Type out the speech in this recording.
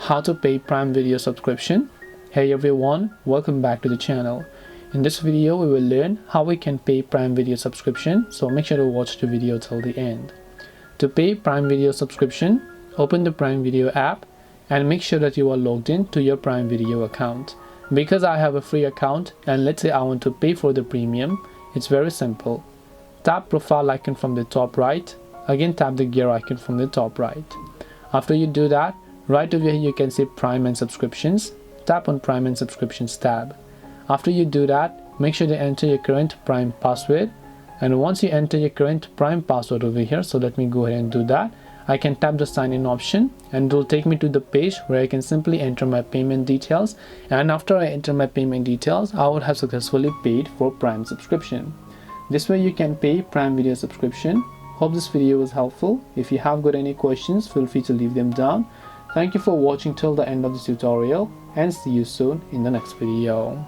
how to pay Prime Video subscription. Hey everyone, welcome back to the channel. In this video we will learn how we can pay Prime Video subscription, so make sure to watch the video till the end. To pay Prime Video subscription, open the Prime Video app and make sure that you are logged in to your Prime Video account. Because I have a free account and let's say I want to pay for the premium, it's very simple. Tap profile icon from the top right, again tap the gear icon from the top right. After you do that, right over here you can see Prime and Subscriptions. Tap on Prime and Subscriptions tab. After you do that, make sure to enter your current Prime password, and once you enter your current Prime password over here, so let me go ahead and do that, I can tap the sign in option and it will take me to the page where I can simply enter my payment details, and after I enter my payment details I would have successfully paid for Prime subscription. This way you can pay Prime Video subscription. Hope this video was helpful. If you have got any questions, feel free to leave them down. Thank you for watching till the end of this tutorial and see you soon in the next video.